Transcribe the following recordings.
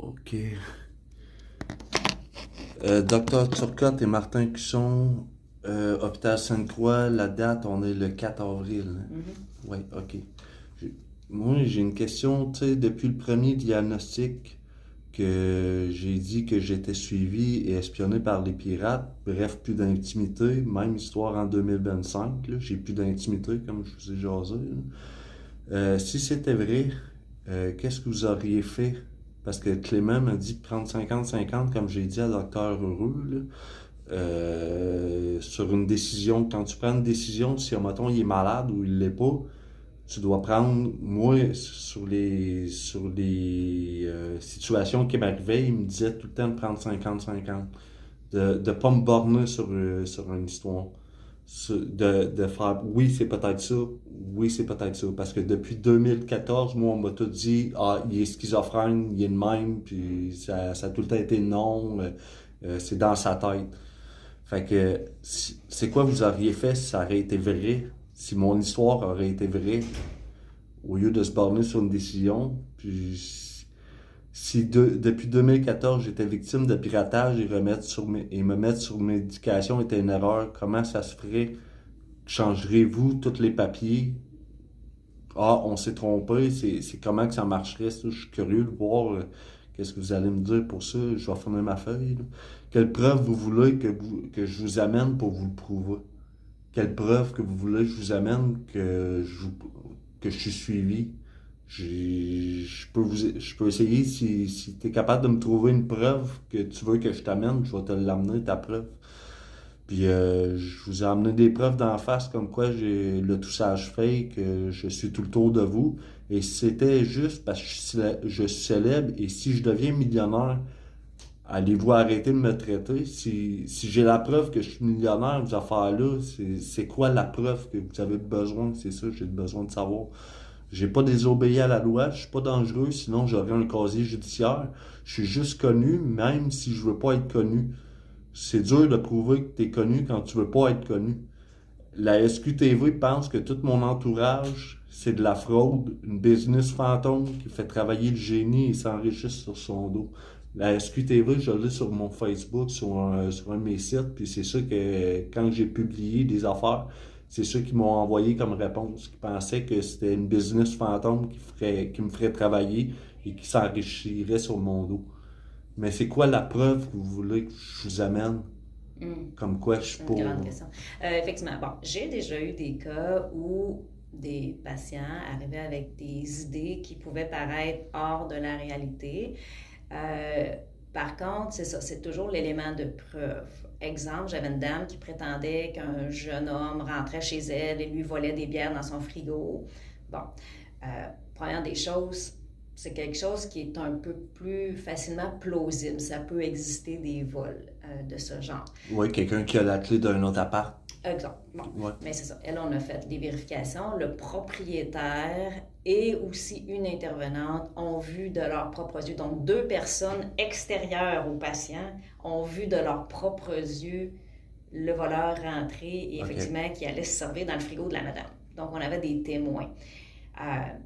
OK. Docteur Turcotte et Martin Cusson, hôpital Sainte-Croix, la date, on est le 4 avril. Oui, OK. Moi, j'ai une question, tu sais, depuis le premier diagnostic que j'ai dit que j'étais suivi et espionné par les pirates, bref, plus d'intimité, même histoire en 2025, là, j'ai plus d'intimité, comme je vous ai jasé. Si c'était vrai, qu'est-ce que vous auriez fait? Parce que Clément m'a dit de prendre 50-50, comme j'ai dit à Docteur Heureux, là, sur une décision. Quand tu prends une décision, si, mettons, il est malade ou il l'est pas, tu dois prendre, moi, sur les situations qui m'arrivaient, il me disait tout le temps de prendre 50-50. De pas me borner sur une histoire. De faire, oui, c'est peut-être ça, oui, c'est peut-être ça. Parce que depuis 2014, moi, on m'a tout dit, ah, il est schizophrène, il est de même, puis ça a tout le temps été non, c'est dans sa tête. Fait que, c'est quoi vous auriez fait si ça aurait été vrai, si mon histoire aurait été vraie, au lieu de se borner sur une décision, puis si depuis 2014 j'étais victime de piratage et me mettre sur médication était une erreur, comment ça se ferait? Changerez-vous tous les papiers? Ah, on s'est trompé, c'est comment que ça marcherait, ça? Je suis curieux de voir qu'est-ce que vous allez me dire pour ça. Je vais fermer ma feuille, là. Quelle preuve vous voulez que je vous amène pour vous le prouver? Quelle preuve que vous voulez que je vous amène que je suis suivi? Je peux essayer, si tu es capable de me trouver une preuve que tu veux que je t'amène, je vais te l'amener, ta preuve. Puis je vous ai amené des preuves d'en face comme quoi j'ai le toussage fake, je suis tout le tour de vous. Et c'était juste parce que je suis célèbre et si je deviens millionnaire, allez-vous arrêter de me traiter? Si j'ai la preuve que je suis millionnaire, vos affaires-là, c'est quoi la preuve que vous avez besoin? C'est ça, j'ai besoin de savoir. J'ai pas désobéi à la loi, je suis pas dangereux, sinon j'aurais un casier judiciaire. Je suis juste connu, même si je veux pas être connu. C'est dur de prouver que tu es connu quand tu veux pas être connu. La SQTV pense que tout mon entourage, c'est de la fraude, une business fantôme qui fait travailler le génie et s'enrichisse sur son dos. La SQTV, je l'ai sur mon Facebook, sur un de mes sites, puis c'est ça que quand j'ai publié des affaires, c'est ça qu'ils m'ont envoyé comme réponse, qui pensaient que c'était une business fantôme qui me ferait travailler et qui s'enrichirait sur mon dos. Mais c'est quoi la preuve que vous voulez que je vous amène? Comme quoi je suis C'est une pas... grande question. Effectivement, bon, j'ai déjà eu des cas où des patients arrivaient avec des idées qui pouvaient paraître hors de la réalité. Euh, Par contre, c'est ça, c'est toujours l'élément de preuve. Exemple, j'avais une dame qui prétendait qu'un jeune homme rentrait chez elle et lui volait des bières dans son frigo. Bon, première des choses, c'est quelque chose qui est un peu plus facilement plausible. Ça peut exister des vols de ce genre. Ouais, quelqu'un qui a la clé d'un autre appart. Exemple. Bon, Ouais. mais c'est ça. Elle, on a fait des vérifications. Le propriétaire et aussi une intervenante ont vu de leurs propres yeux. Donc, deux personnes extérieures au patient ont vu de leurs propres yeux le voleur rentrer et OK. effectivement qui allait se servir dans le frigo de la madame. Donc, on avait des témoins.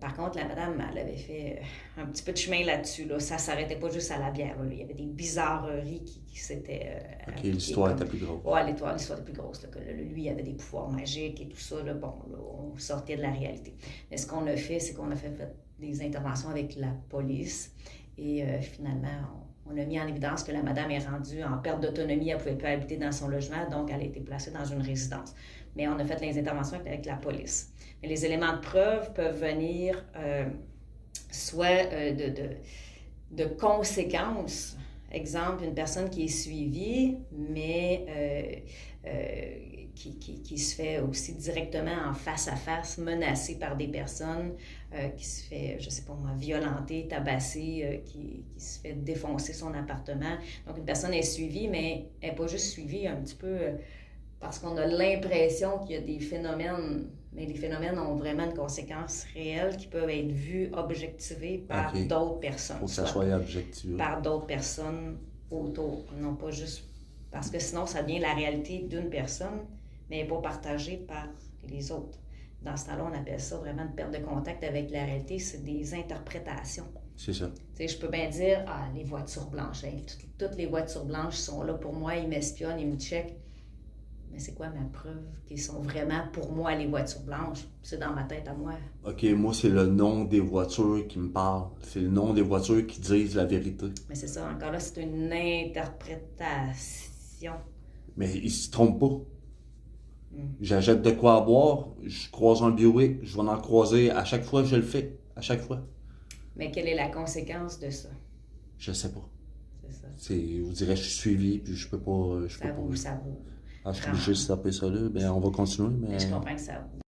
Par contre, la madame, elle avait fait un petit peu de chemin là-dessus. Là. Ça ne s'arrêtait pas juste à la bière. Là. Il y avait des bizarreries qui s'étaient OK, appliquées. l'histoire était plus grosse. Ouais, l'histoire était plus grosse. Là, que lui, il avait des pouvoirs magiques et tout ça. Là, bon, là, on sortait de la réalité. Mais ce qu'on a fait, c'est qu'on a fait des interventions avec la police. Et finalement, on a mis en évidence que la madame est rendue en perte d'autonomie. Elle ne pouvait plus habiter dans son logement. Donc, elle a été placée dans une résidence. Mais on a fait les interventions avec la police. Mais les éléments de preuve peuvent venir soit de conséquences. Exemple, une personne qui est suivie, mais qui se fait aussi directement en face à face, menacée par des personnes, qui se fait, je ne sais pas moi, violenter, tabasser, qui se fait défoncer son appartement. Donc, une personne est suivie, mais elle n'est pas juste suivie un petit peu parce qu'on a l'impression qu'il y a des phénomènes, mais les phénomènes ont vraiment une conséquence réelle qui peuvent être vues, objectivées par OK. d'autres personnes. Faut que ça soit objectif. Par d'autres personnes autour, non pas juste... Parce que sinon, ça devient la réalité d'une personne, mais pas partagée par les autres. dans ce temps-là, on appelle ça vraiment une perte de contact avec la réalité, c'est des interprétations. C'est ça. Tu sais, je peux bien dire, ah, les voitures blanches, hein, toutes les voitures blanches sont là pour moi, ils m'espionnent, ils me checkent. Mais c'est quoi ma preuve qu'ils sont vraiment pour moi les voitures blanches? C'est dans ma tête à moi. OK, moi, c'est le nom des voitures qui me parle. C'est le nom des voitures qui disent la vérité. Mais c'est ça, encore là, c'est une interprétation. Mais ils se trompent pas. J'achète de quoi à boire, je croise un Buick, je vais en croiser à chaque fois que je le fais. À chaque fois. Mais quelle est la conséquence de ça? Je sais pas. C'est ça. Vous direz, je suis suivi, puis je peux pas. Ça vaut. Ah, je suis obligé de taper ça là. Ben, on va continuer, mais. Je comprends que ça vaut.